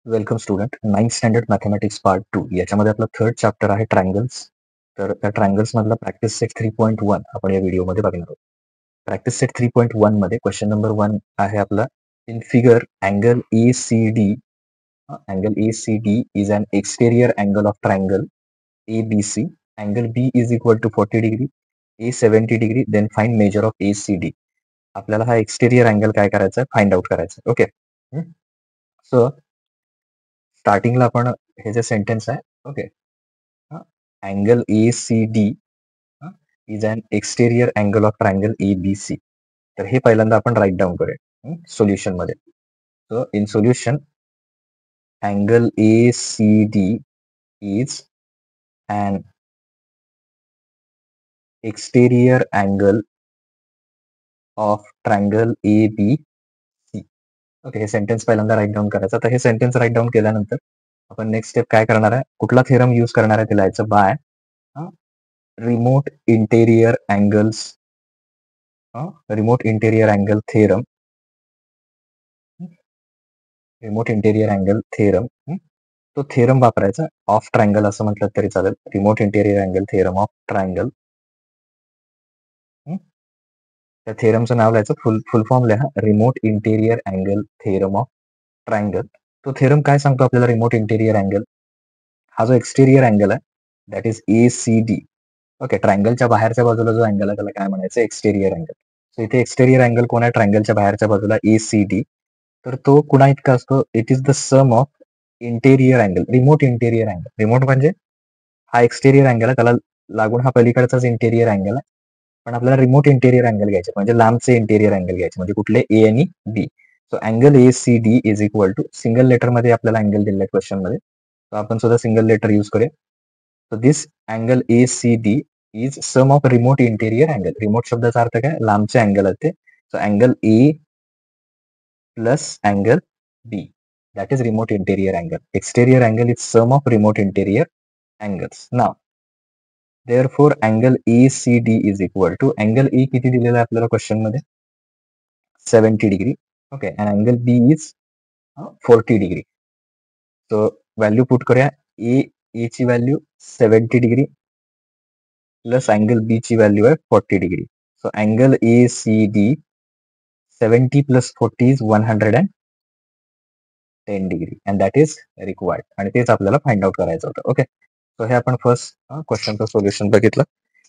Welcome student. 9th standard mathematics part 2 याच्यामध्ये आपला third chapter आहे ट्रायंगल्स. तर त्या ट्रायंगल्स मधला प्रॅक्टिस सेट 3.1 आपण या व्हिडिओमध्ये बघणार आहोत. प्रॅक्टिस सेट 3.1 मध्ये क्वेश्चन नंबर 1 आहे आपला. In figure angle ACD is an exterior angle of triangle ABC. Angle B is equal to 40 degree, A 70 degree. Then find measure of ACD. आपल्याला हा एक्सटेरियर अँगल काय करायचा आहे, फाइंड आउट करायचा आहे. ओके. सो स्टार्टिंगला आपण हे जे सेंटेन्स आहे, okay, angle ACD is an exterior angle of triangle ABC. तर हे पहिल्यांदा आपण राईट डाऊन करूया सोल्युशन मध्ये. So in solution angle ACD is an exterior angle of triangle ABC. Okay, हे सेंटेन्स पहिल्यांदा राईट डाऊन करायचं. तर हे सेंटेन्स राईट डाऊन केल्यानंतर आपण नेक्स्ट स्टेप काय करणार आहे, कुठला थेरम यूज करणार आहे ते लिहायचं. By remote interior angles, remote interior angle theorem, remote interior angle theorem. तो थेरम वापरायचा. ऑफ ट्रायंगल असं म्हटलं तरी चालेल. Remote interior angle theorem of triangle. त्या थेरमचं नाव लिहायचं. फुल फॉर्म लिहा, remote interior angle theorem of triangle. तो थेरम काय सांगतो आपल्याला? रिमोट इंटेरियर अँगल हा जो एक्सटेरियर अँगल आहे दॅट इज ACD. ओके, ट्रायंगलच्या बाहेरच्या बाजूला जो अँगल आहे त्याला काय म्हणायचं? Exterior angle. सो इथे एक्सटेरियर अँगल कोण आहे? ट्रायंगलच्या बाहेरच्या बाजूला ACD. तर तो कुणा इतका असतो? It is the sum of interior angle, remote interior angle. Remote म्हणजे हा एक्सटेरियर अँगल आहे, त्याला लागून हा पलीकडचाच इंटेरियर अँगल आहे. पण आपल्याला रिमोट इंटेरियर अँगल घ्यायचे, म्हणजे लांबचे इंटेरियर अँगल घ्यायचे, म्हणजे कुठले? A आणि B. So angle ACD is equal to, single letter मध्ये आपल्याला अँगल दिलेला आहे क्वेश्चन मध्ये, तर आपण सुद्धा सिंगल लेटर यूज करूया. So this angle ACD is sum of remote interior angle. Remote शब्दाचा अर्थ काय? लांबचे अँगल आहेत ते. So angle A plus angle B, that is remote interior angle. Exterior angle is sum of remote interior angles. Now, therefore, angle ACD is equal to, angle A किती दिलेला आहे आपल्याला क्वेश्चन मध्ये? 70 degree. Okay, and angle B is 40 degree. So value put करूया. A ची value 70 degree plus angle B ची value आहे 40 degree. So angle ACD 70 plus 40 is 110 degree and that is required. आणि तेच आपल्याला फाइंड आउट करायचं होतं. ओके, सो हे आपण फर्स्ट क्वेश्चनचं सोल्युशन बघितलं.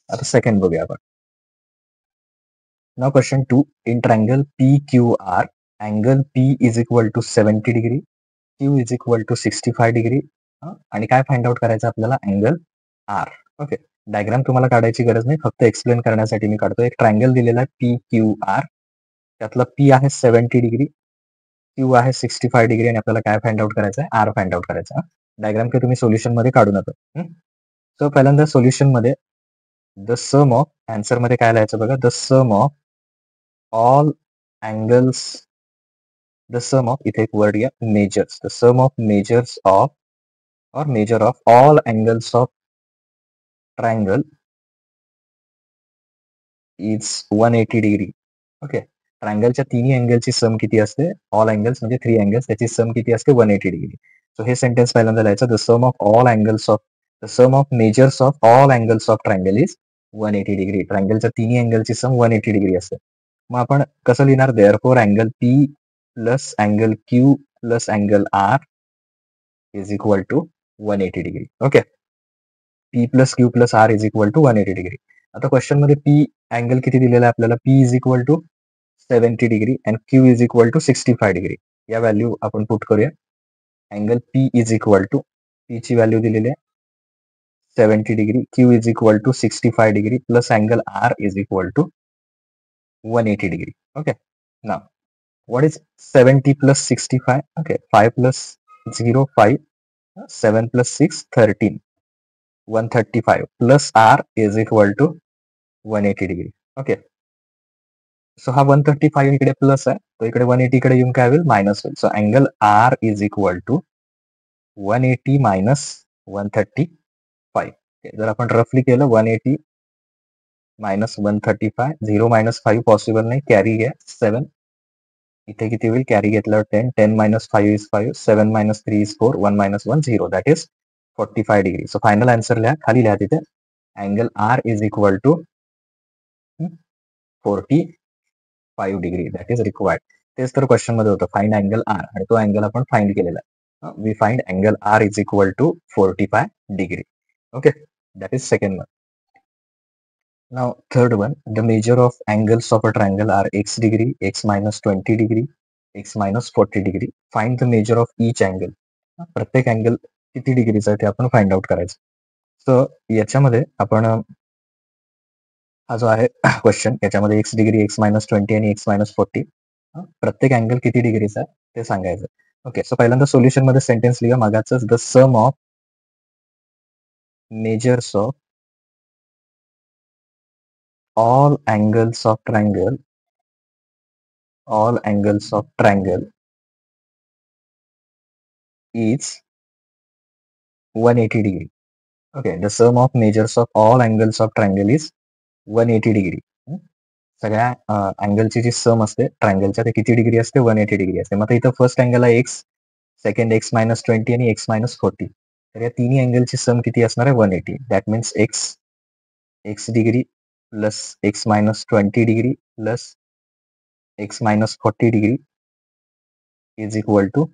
आता सेकंड बघूया आपण. Now question 2, in triangle PQR angle P is equal to 70 degree, Q is equal to 65 degree. आणि काय फाइंड आउट करायचं आपल्याला? Angle R. ओके, डायग्राम तुम्हाला काढायची गरज नाही, फक्त एक्सप्लेन करण्यासाठी मी काढतो. एक ट्रायंगल दिलेला आहे PQR, त्यातला P आहे 70 डिग्री, Q आहे 65 डिग्री, आणि आपल्याला काय फाइंड आउट करायचं आहे? R फाइंड आउट करायचा. डायग्राम काही तुम्ही सोल्युशन मध्ये काढू नका. सो पहिल्यांदा सोल्युशन मध्ये द सम ऑफ, आन्सर मध्ये काय लिहायचं बघा, the sum of all angles, the sum of, इथे एक वर्ड घ्या, measures, the sum of measures of or measure of all angles of triangle is 180 degree. Okay, ट्रायंगलच्या तिन्ही अँगलची सम किती असते? ऑल अँगल्स म्हणजे 3 अँगल्स, त्याची सम किती असते? 180 डिग्री. सो हे सेंटेन्स पहिल्यांदा लिहायचं. The sum of all angles of, the sum of measures of all angles of triangle is 180 degree. ट्रायंगलच्या तिन्ही अँगलची सम 180 डिग्री असते. मग आपण कसं लिहिणार? Therefore angle P plus angle Q plus angle R is equal to 180 degree. Okay, P plus Q plus R is equal to 180 degree. आता question मध्ये P अँगल किती दिलेला आहे आपल्याला? P is equal to 70 degree and Q is equal to 65 degree. या value आपण put करूया. Angle P is equal to, P ची व्हॅल्यू दिलेली आहे 70 degree, Q is equal to 65 degree plus angle R is equal to 180 degree. Okay, now what is 70 plus 65? Okay, 5 plus 0, 5, 7 plus 6, 13, 135 plus R is equal to 180 degree. Okay, so हा 135 इकडे plus आहे, तो इकडे 180 इकडे येऊन काय होईल? मायनस होईल. So angle R is equal to 180 minus 135. जर आपण रफली केलं 180 मायनस 135, 0 मायनस 5 पॉसिबल नाही, कॅरी घ्या 7, इथे किती होईल, कॅरी घेतल्यावर 10, 10 minus 5 is 5, 7 minus 3 is 4, 1 minus 1 0, that is 45 degree. So final answer लिहा, खाली लिहा तिथे angle R is equal to 45 degree, that is required. तेच तर क्वेश्चन मध्ये होतं, फाइंड अँगल आर, आणि तो अँगल आपण फाइंड केलेला आहे. We find angle R is equal to 45 degree. Okay, that is second one. Now third one, the measure of angles of a triangle are x degree, x minus 20 degree, x minus 40 degree. Find the measure of each angle. प्रत्येक angle किती डिग्रीचा आहे ते आपण find out करायचं. So याच्यामध्ये आपण हा जो आहे क्वेश्चन, याच्यामध्ये x डिग्री, x minus 20 आणि x minus 40, प्रत्येक अँगल किती डिग्रीचा आहे ते सांगायचं. ओके, सो पहिल्यांदा सोल्युशन मध्ये सेंटेन्स लिहा मागाच, the sum of measures of all angles of triangle is 180 degree. Okay, the sum of measures of all angles of triangle is 180 degree. सगळ्या अँगलची जी सम असते ट्रायंगलच्या ते किती डिग्री असते, 180 डिग्री असते. मग इथं फर्स्ट अँगल आहे एक्स, सेकंड एक्स मायनस 20 आणि एक्स मायनस 40. तर या तिन्ही अँगलची सम किती असणार आहे, 180. That means X degree plus X minus 20 degree plus X minus 40 degree is equal to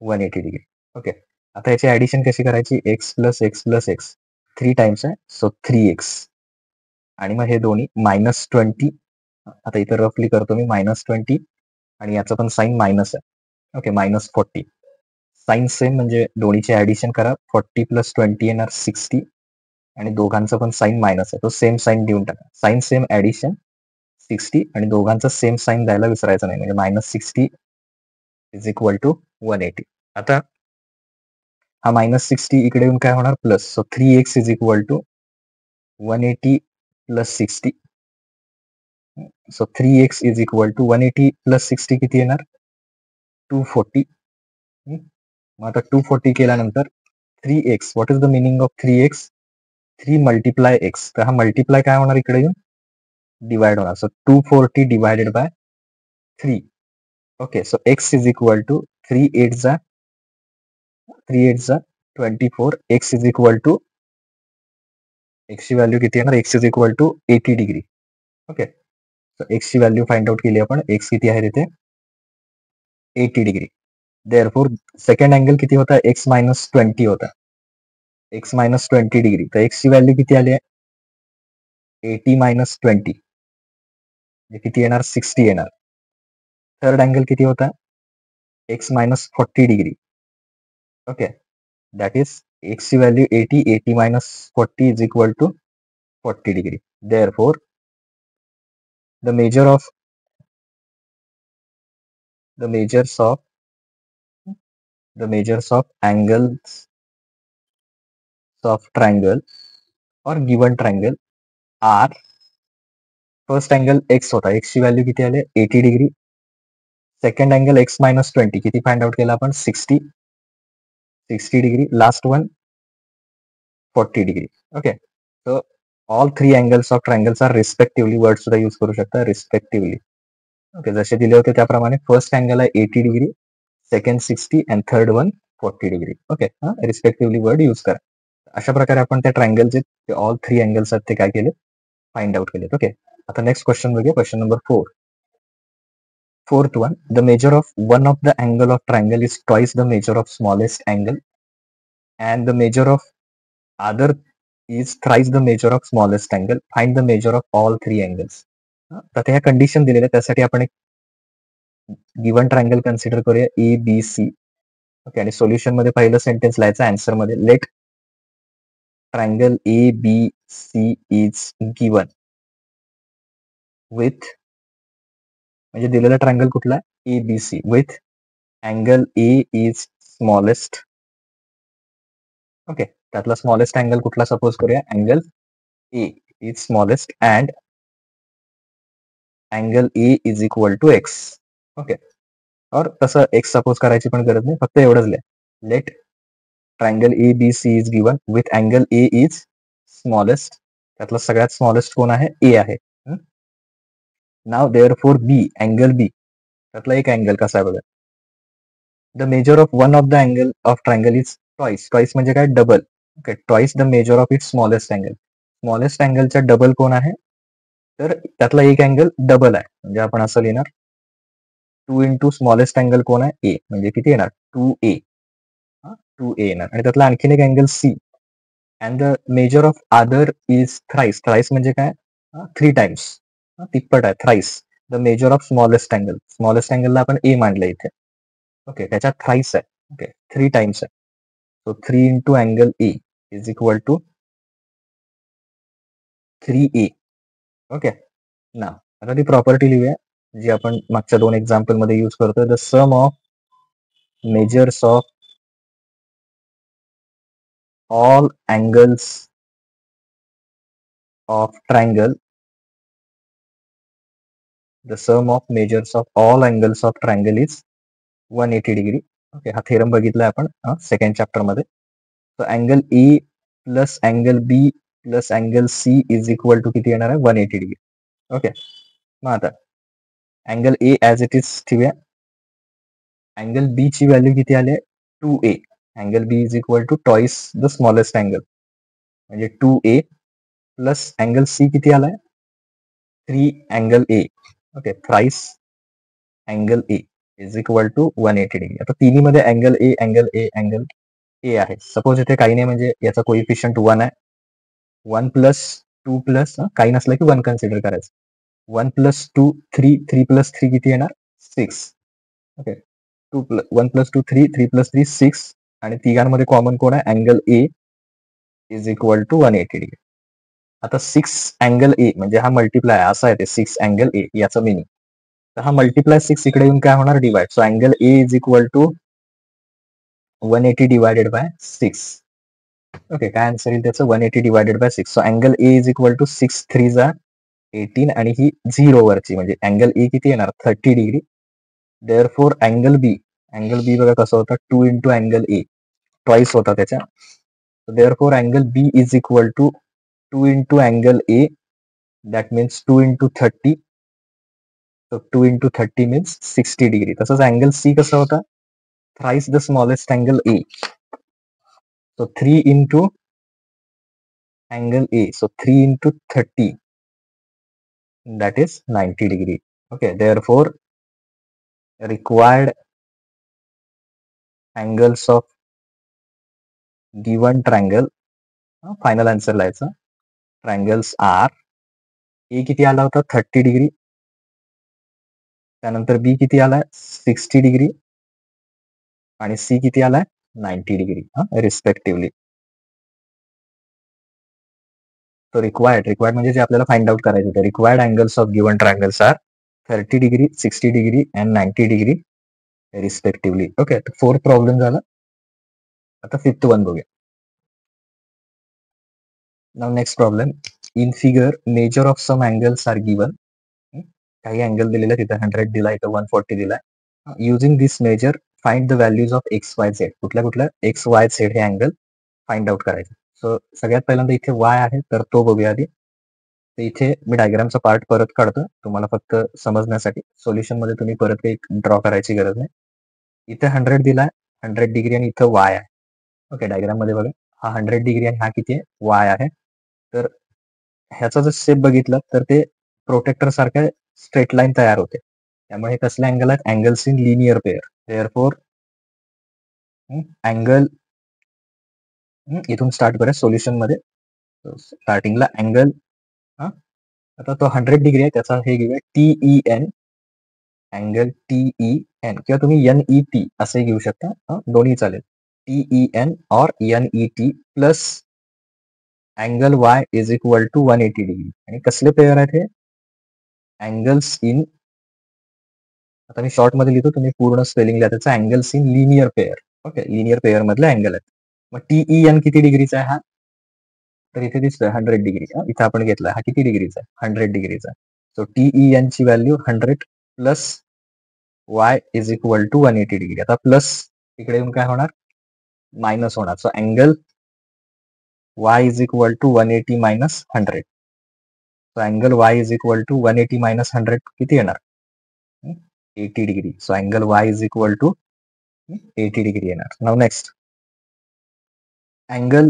180 degree. Okay, आता याची ऍडिशन कशी करायची, X plus X plus X 3 times आहे, सो 3x, आणि मग हे दोन्ही मायनस 20. आता इथं रफली करतो मी, मायनस 20 आणि याचं पण साईन मायनस आहे. ओके, मायनस 40, साईन सेम म्हणजे दोन्हीचे ऍडिशन करा, 40 प्लस 20 येणार 60, आणि दोघांचं पण साईन मायनस आहे, तो सेम साईन देऊन टाका. साईन सेम, ऍडिशन 60, आणि दोघांचा सेम साईन द्यायला विसरायचं नाही, म्हणजे मायनस 60 इज इक्वल टू 180. आता हा मायनस 60 इकडे येऊन काय होणार, plus, so 3x is equal to 180 plus 60. So 3x is equal to 180 plus 60 किती येणार, 240. मग आता 240 केल्यानंतर 3x, what is the meaning of 3x, 3 multiply x, तर हा मल्टिप्लाय काय होणार, इकडे येऊन डिवाइड होणार, so 240 divided by 3. Okay, so x is equal to 3 8 जा 24, x is equal to, x ची व्हॅल्यू किती येणार, x is equal to 80 degree. Okay, so x ची व्हॅल्यू फाइंड आउट केली आपण, x किती आहे तिथे 80 डिग्री. देअरफॉर सेकंड अँगल किती होता, x मायनस 20 होता, x मायनस 20 डिग्री, तर x ची व्हॅल्यू किती आली आहे, 80 मायनस 20 किती येणार, 60 येणार. थर्ड अँगल किती होता, x minus 40 degree. Okay, that is x ची value 80, 80 minus 40 is equal to 40 degree. Therefore the measures of angles of triangle or given triangle are, first angle x होता, x ची value किती आली, 80 degree. Second angle x minus 20 किती find out केला आपण, 60 degree. Last one 40 degree. Okay, so all 3 angles of triangles are respectively, word सुद्धा use करू शकता, रिस्पेक्टिव्हली. ओके, जसे दिले होते त्याप्रमाणे फर्स्ट अँगल आहे 80 degree, second 60 and third one 40 degree. Okay, respectively word use करा. अशा प्रकारे आपण त्या ट्रायंगलचे ऑल 3 अँगल्स आहेत ते काय केले, फाइंड आउट केले. ओके, आता नेक्स्ट क्वेश्चन बघूया, question number 4. Fourth one, the measure of one of the angle of triangle is twice the measure of smallest angle and the measure of other is thrice the measure of smallest angle. Find the measure of all 3 angles. तर ह्या condition दिलेल्या, त्यासाठी आपण एक given triangle consider करूया, A B C. Okay, आणि solution मध्ये पहिलं सेंटेन्स लिहायचं आन्सर मध्ये, let triangle A B C is given with, म्हणजे दिलेला ट्रायंगल कुठला, A B C, with angle A is smallest. Okay, त्यातला स्मॉलेस्ट अँगल कुठला सपोज करूया, angle A is smallest and angle A is equal to X. Okay, और तसं x suppose करायची पण गरज नाही, फक्त एवढंच लिहा, let triangle A B C is given with angle A is smallest. त्यातला सगळ्यात स्मॉलेस्ट कोण आहे, ए आहे. नाव देअरफॉर बी, अँगल बी त्यातला एक अँगल कसा आहे बघा. The measure of one of the angle of triangle is twice. Twice म्हणजे काय? Double. Okay, twice the measure of its smallest angle. Smallest अँगलचा डबल कोण आहे? तर त्यातला एक अँगल डबल आहे, म्हणजे आपण असं लिहिणार 2 इंटू स्मॉलेस्ट अँगल कोण आहे? ए. म्हणजे किती येणार? 2a. 2a येणार. आणि त्यातला आणखीन एक angle C. And the measure of other is thrice. Thrice म्हणजे काय? 3 टाइम्स. तिप्पट आहे, thrice the measure of smallest angle. Smallest अँगलला आपण ए मांडलं इथे. ओके, त्याच्यात थ्राइस आहे. ओके, 3 टाइम्स आहे. So 3 into angle A is equal to 3a. Okay, ना आता ती प्रॉपर्टी लिहूया जी आपण मागच्या 2 एक्झाम्पल मध्ये यूज करतोय. The sum of measures of all angles of triangle, the sum of measures of all angles of triangle is 180 degree. ओके, हा थेरम बघितलाय आपण सेकंड चॅप्टर मध्ये. So angle A plus angle B plus angle C is equal to किती येणार आहे? 180 degree. Okay, मग आता angle A as it is ठेवूया. अँगल बी ची व्हॅल्यू किती आली आहे? 2a. Angle B is equal to twice the smallest angle, म्हणजे 2a प्लस अँगल सी किती आलाय? 3 angle A. Okay, thrice angle A is equal to 180 degree. आता तिन्ही मध्ये angle A angle A angle A आहे. सपोज इथे काही नाही, म्हणजे याचा कोइफिशियंट 1 आहे. 1 प्लस 2 प्लस काही नसलं की 1 कन्सिडर करायचं. 1 प्लस 2 3, 3 प्लस 3 किती येणार? 6. Okay, 1 plus 2 3, 3 plus 3 6. आणि तिघांमध्ये कॉमन कोण आहे? Angle A is equal to 180 degree. आता 6 अँगल ए म्हणजे हा मल्टिप्लाय असा आहे, ते 6 अँगल ए याचं मिनिंग. तर हा मल्टिप्लाय 6 इकडे येऊन काय होणार? Divide. So angle A is equal to 180 divided by 6. Okay, काय आन्सर येईल त्याचं? 180 divided by 6. So angle A is equal to 6 3 जा 18 आणि ही 0 वरची, म्हणजे अँगल ए किती येणार? 30 डिग्री. देअर फोर अँगल बी बघा कसं होतं? 2 इंटू अँगल ए, ट्वाइस होता त्याच्या. Therefore angle B is equal to 2 into angle A, that means 2 into 30. So 2 into 30 means 60 degree. तसंच अँगल सी कसा होता? Thrice the smallest angle A. So 3 into angle A. So 3 into 30, that is 90 degree. Okay, therefore required angles of given triangle, final answer लिहायचं. Triangles R, ए किती आला होता? 30 degree. त्यानंतर बी किती आलाय? 60 डिग्री. आणि सी किती आलाय? 90 डिग्री रिस्पेक्टिव्हली. तो रिक्वायर्ड म्हणजे जे आपल्याला फाइंड आउट करायचं होतं, required angles of given triangles are 30 degree, 60 degree and 90 degree respectively. Okay, fourth problem झाला. आता फिफ्थ वन बघूया. Now next problem. In figure measure of some angles are given. काही अँगल दिलेला, तिथे 100 दिला, इथं 140 दिलाय. Using this measure find the values of X Y Z. कुठल्या कुठल्या एक्स वाय झेड हे अँगल फाइंड आउट करायचे. सो सगळ्यात पहिल्यांदा इथे वाय आहे, तर तो बघूया आधी. तर इथे मी डायग्रामचा पार्ट परत काढतो तुम्हाला फक्त समजण्यासाठी. सोल्युशन मध्ये तुम्ही परत काही ड्रॉ करायची गरज नाही. इथे 100 दिलाय, 100 डिग्री, आणि इथं वाय आहे. ओके, डायग्राम मध्ये बघा, हा 100 डिग्री आणि हा किती आहे? वाय आहे. तर ह्याचा जर शेप बघितला तर ते प्रोटेक्टर सारखं स्ट्रेट लाईन तयार होते. त्यामुळे हे कसले अँगल आहेत? Angles in linear pair. Therefore angle, इथून स्टार्ट करूया सोल्युशन मध्ये. स्टार्टिंगला अँगल, आता तो 100 डिग्री आहे, त्याचा हे घेऊया TEN, अँगल TEN, किंवा तुम्ही NET असे घेऊ शकता, दोन्ही चालेल. TEN और NET plus angle Y is equal to 180 degree. आणि कसले पेअर आहेत हे? अँगल्स इन, आता मी शॉर्ट मध्ये लिहितो, तुम्ही पूर्ण स्पेलिंग लिहा त्याचा. Angles in linear pair. Okay, linear pair मधले अँगल आहेत. मग TEN किती डिग्रीचा आहे हा? तर इथे दिसतोय 100 डिग्री. इथे आपण घेतला, हा किती डिग्रीचा आहे? 100 डिग्रीचा. सो TEN ची value 100 plus y is equal to 180 degree. आता प्लस इकडे येऊन काय होणार? मायनस होणार. So angle y is equal to 180 minus 100. So angle y is equal to 180 minus 100 किती येणार? 80 degree. So angle Y is equal to 80 degree येणार. Now next angle,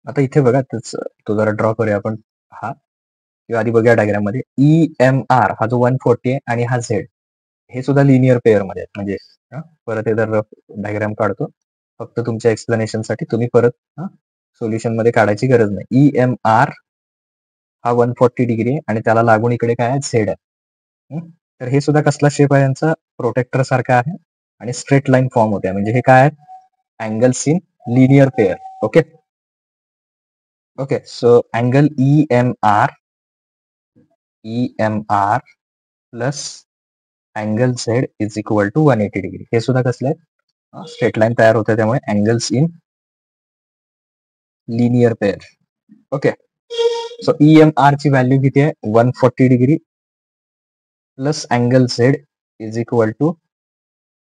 आता इथे बघा तो जरा ड्रॉ करूया आपण हा, किंवा आधी बघूया डायग्राम मध्ये. EMR हा जो 140 आहे आणि हा झेड हे सुद्धा लिनियर पेअर मध्ये आहेत. म्हणजे परत हे जर डायग्राम काढतो फक्त तुमच्या एक्सप्लेनेशन साठी, तुम्ही परत सोल्युशन मध्ये काढायची गरज नाही. EMR हा 140 डिग्री आहे आणि त्याला लागून इकडे काय आहे, झेड आहे. तर हे सुद्धा कसला शेप आहे यांचा, प्रोटेक्टर सारखा आहे आणि स्ट्रेट लाईन फॉर्म होते. म्हणजे हे काय आहे, angles in linear pair. Okay okay. So angle EMR plus angle Z is equal to 180 degree. हे सुद्धा कसले आहेत, स्ट्रेट लाईन तयार होते, त्यामुळे angles in linear pair. Okay. So EMR ची व्हॅल्यू किती आहे, 140 degree plus angle Z is equal to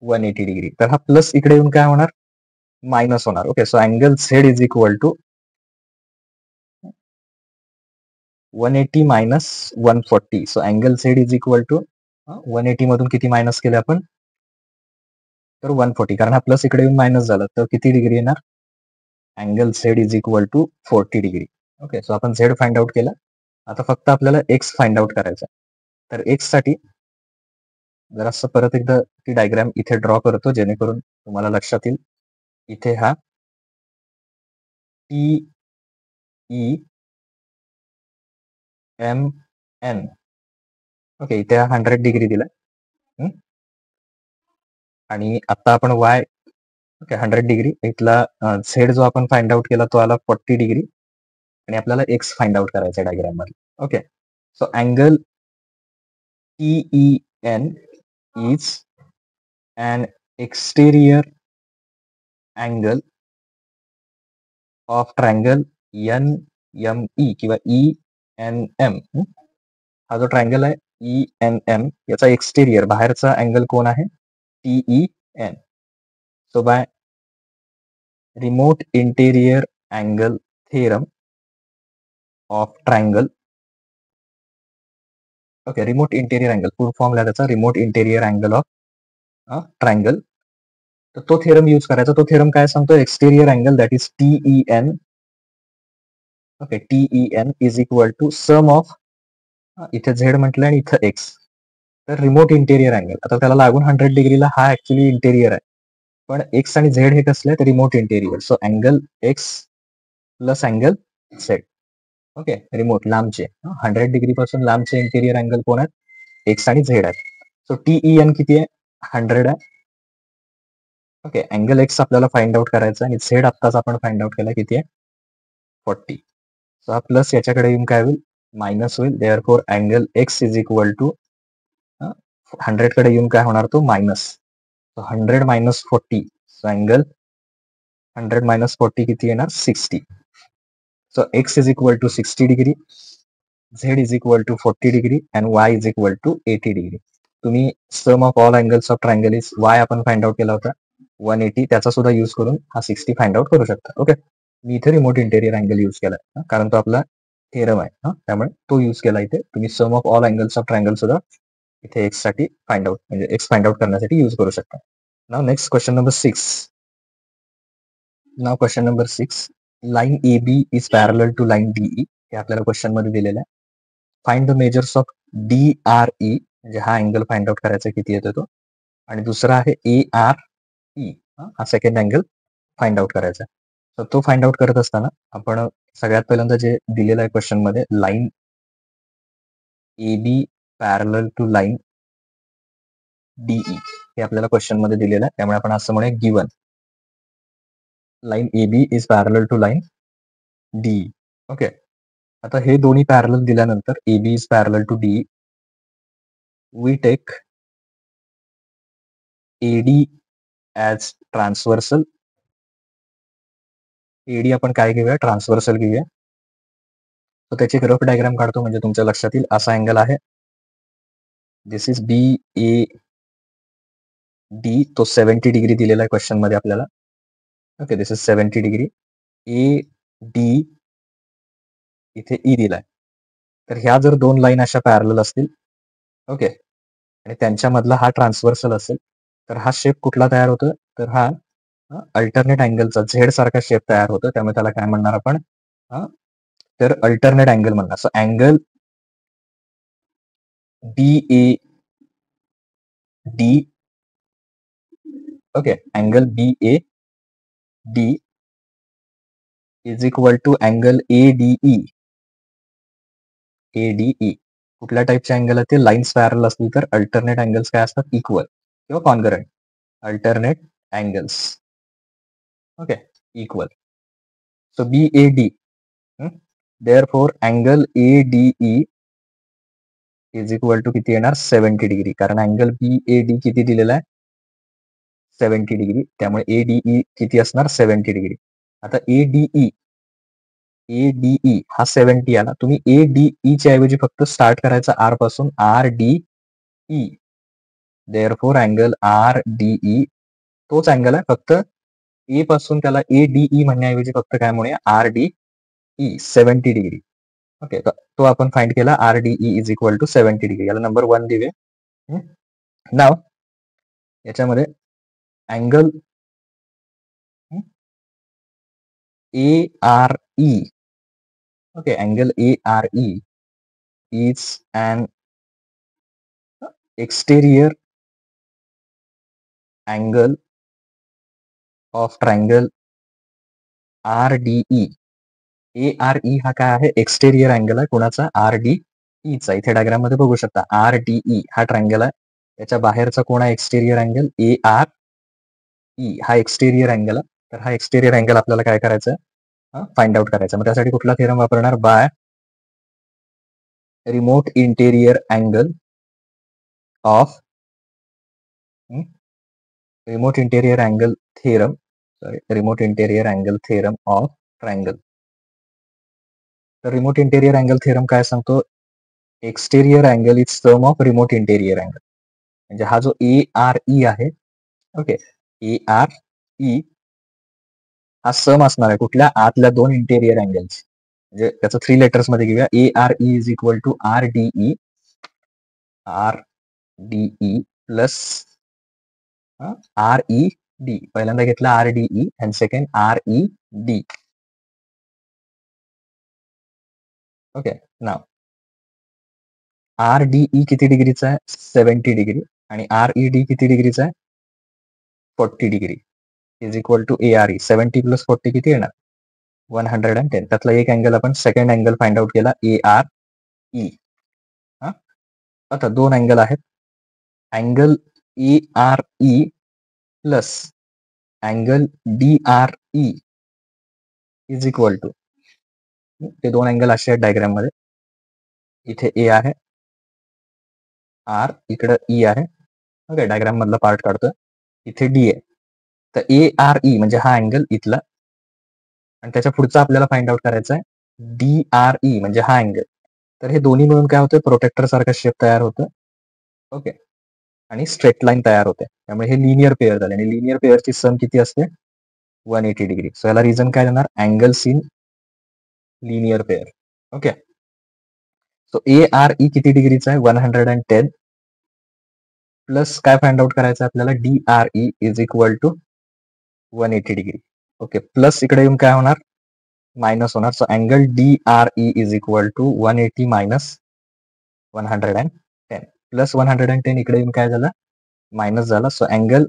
180 degree. तर हा प्लस इकडे येऊन काय होणार, मायनस होणार. Okay. So angle Z is equal to 180 minus 140. So angle Z is equal to 180 मधून किती मायनस केले आपण, तर 140. कारण हा प्लस इकडे येऊन मायनस झाला तर किती डिग्री येणार, angle Z is equal to 40 degree. Okay. So आपण झेड फाइंड आउट केला. आता फक्त आपल्याला एक्स फाइंड आउट करायचा. तर एक्स साठी जरासं परत एकदा ती डायग्राम इथे ड्रॉ करतो, जेणेकरून तुम्हाला लक्षात येईल. इथे हा TEMN. ओके. इथे हा 100 डिग्री दिला आणि आता आपण वाय, ओके, 100 डिग्री. इथला झेड जो आपण फाइंड आउट केला तो आला 40 डिग्री आणि आपल्याला एक्स फाइंड आउट करायचा डायग्राम मध्ये. Okay. So angle TEN is an exterior angle of triangle NME किंवा ENM. हा जो ट्रायंगल आहे ENM याचा एक्सटेरियर बाहेरचा अँगल कोण आहे, TEN. So by remote interior angle theorem of triangle. Okay. Remote interior angle full form त्याचा remote interior angle of triangle. तर तो थेरम यूज करायचा. तो थेरम काय सांगतो, exterior angle that is TEN. Okay. TEN is equal to sum of, इथे Z म्हटलं आणि इथं एक्स, तर रिमोट इंटेरियर अँगल. आता त्याला लागून 100 डिग्रीला हा ऍक्च्युली इंटेरियर आहे, पण एक्स आणि झेड हे कसले आहेत, remote interior. So angle x plus angle Z. Okay. Remote लांबचे 100 डिग्री पासून लांबचे इंटेरियर अँगल कोण आहेत, एक्स आणि झेड आहेत. सो TEN किती आहे, 100 आहे. ओके. अँगल एक्स आपल्याला फाइंड आउट करायचा आणि झेड आत्ताच आपण फाइंड आउट केला किती आहे, 40. सो हा प्लस याच्याकडे येऊन काय होईल, मायनस होईल. Therefore angle X is equal to 100 कडे येऊन काय होणार, तो minus. So 100 minus 40. So angle 100 minus 40 किती येणार, 60. So X is equal to 60 degree, Z is equal to 40 degree and Y is equal to 80 degree. तुम्ही sum of all angles of triangle is Y आपण find out केला होता 180, त्याचा सुद्धा use करून हा 60 फाइंड आउट करू शकता. ओके. मी इथे रिमोट इंटेरियर अँगल यूज केलाय कारण तो आपला थेरम आहे, त्यामुळे तो यूज केला इथे. तुम्ही sum of all angles of triangle सुद्धा इथे एक्स साठी फाइंड आउट, म्हणजे एक्स फाइंड आउट करण्यासाठी यूज करू शकता. नाव नेक्स्ट क्वेश्चन नंबर 6. नाव question number 6. Line AB is parallel to line DE. हे आपल्याला क्वेश्चन मध्ये दिलेलं आहे. Find the measures of DRE, म्हणजे हा अँगल फाइंड आउट करायचा किती येतो तो, आणि दुसरा आहे ARE, हा सेकंड अँगल फाइंड आउट करायचा. तर तो फाइंड आउट करत असताना आपण सगळ्यात पहिल्यांदा जे दिलेलं आहे क्वेश्चन मध्ये, line AB parallel to line DE हे आपल्याला क्वेश्चन मध्ये दिलेलं आहे, त्यामुळे आपण असं म्हणूया given line AB is parallel to line DE. Okay. आता हे दोन्ही पॅरलल दिल्यानंतर AB is parallel to DE, we take AD as transversal. AD आपण काय घेऊया, ट्रान्सव्हर्सल घेऊया. तर त्याची एक रफ डायग्राम काढतो म्हणजे तुमच्या लक्षात येईल. असा अँगल आहे, दिस इज BAD, तो 70 डिग्री दिलेला आहे क्वेश्चन मध्ये आपल्याला. Okay. This is 70 degree. AD इथे E दिलाय. तर ह्या जर दोन लाईन अशा पॅरलल असतील, ओके, आणि त्यांच्यामधला हा ट्रान्सव्हर्सल असेल तर हा शेप कुठला तयार होतो, तर हा अल्टरनेट अँगलचा झेड सारखा शेप तयार होतो. त्यामुळे त्याला काय म्हणणार आपण, तर अल्टरनेट अँगल म्हणणार. So angle B A D, okay, angle B A D is equal to angle ADE. ADE कुठल्या टाईपचे अँगल आहेत ते, लाईन्स पॅरल असतील तर अल्टरनेट अँगल्स काय असतात, इक्वल किंवा congruent. Alternate angles, okay, equal. So B A D, therefore angle ADE is equal to किती येणार, 70 डिग्री. कारण अँगल बी ए डी किती दिलेला आहे, 70 डिग्री. त्यामुळे एडीई किती असणार, 70 डिग्री. आता एडीई हा 70 आला. तुम्ही एडीई च्या ऐवजी फक्त स्टार्ट करायचा आर पासून, R D E. Therefore angle R DE तोच अँगल आहे, फक्त ए पासून त्याला एडीई म्हणण्याऐवजी फक्त काय म्हणूया, R D E, 70 degree. Okay, तो आपण फाइंड केला, R DE is equal to 70 degree. याला नंबर 1 देऊया. नाव याच्यामध्ये angle A R E, okay, angle A R E is an exterior angle of triangle RDE. ARE हा काय आहे, exterior angle आहे कोणाचा, RDE चा. इथे डायग्राम मध्ये बघू शकता, RDE हा ट्रायंगल आहे, त्याच्या बाहेरचा कोण आहे, एक्सटेरियर अँगल ARE हा एक्सटेरियर अँगल आहे. तर हा एक्सटेरियर अँगल आपल्याला काय करायचं, फाइंड आउट करायचं. मग त्यासाठी कुठला थेरम वापरणार, by remote interior angle of remote interior angle theorem, sorry, remote interior angle theorem of triangle. तर रिमोट इंटेरियर अँगल थेरम काय सांगतो, exterior angle is sum of remote interior angle. म्हणजे हा जो ए आर ई आहे, okay, A R E हा sum असणार आहे कुठल्या, आतल्या दोन इंटेरियर अँगल्स. म्हणजे त्याचं 3 लेटर्स मध्ये घेऊया, A R E is equal to R DE, R DE plus R E D. पहिल्यांदा घेतला R DE and second R E D. Okay, now R DE किती डिग्रीचा आहे, 70 डिग्री. आणि आर ई डी किती डिग्रीचा आहे, 40 degree. Is equal to A R E, 70 plus 40 किती येणार, 110. त्यातला एक अँगल आपण सेकंड अँगल फाइंड आउट केला, ए आर ई. आता दोन अँगल आहेत, angle A R E plus angle D R E is equal to, ते दोन अँगल असे आहेत डायग्राम मध्ये. इथे ए आहे, आर इकडे ई आहे, ओके, डायग्राम मधला पार्ट काढतो. इथे डी आहे, तर ए आर ई म्हणजे हा अँगल इथला, आणि त्याच्या पुढचा आपल्याला फाइंड आउट करायचा आहे डी आर ई म्हणजे हा अँगल. तर हे दोन्ही मिळून काय होतं, प्रोटेक्टर सारखं शेप तयार होतं, ओके, आणि स्ट्रेट लाईन तयार होते. त्यामुळे हे लिनियर पेअर झाले, आणि लिनियर पेअरची सम किती असते, 180 डिग्री. सो याला रिझन काय देणार, angles in linear pair. Okay, so A R E किती डिग्रीचा आहे, 110 प्लस काय फाइंड आउट करायचं आपल्याला, D R E is equal to 180 degree. Okay, plus इकडे येऊन काय होणार, मायनस होणार. So angle D R E is equal to 180 minus 110 plus 110 इकडे येऊन काय झालं, मायनस झाला. So angle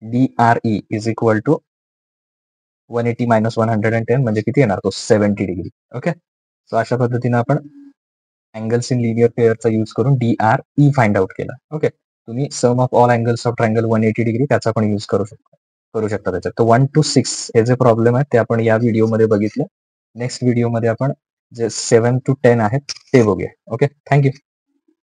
D R E is equal to 180 minus 110 म्हणजे किती येणार, तो 70 डिग्री. ओके, सो अशा पद्धतीने आपण अँगल्स इन लिनियर पेअरचा यूज करून D R E find out केला. ओके, तुम्ही sum of all angles of triangle 180 degree त्याचा पण यूज करू शकता त्याच्यात. तर 1 to 6 हे जे प्रॉब्लेम आहेत ते आपण या व्हिडिओमध्ये बघितले. नेक्स्ट व्हिडिओमध्ये आपण जे 7 to 10 आहेत ते बघूया. Okay, thank you.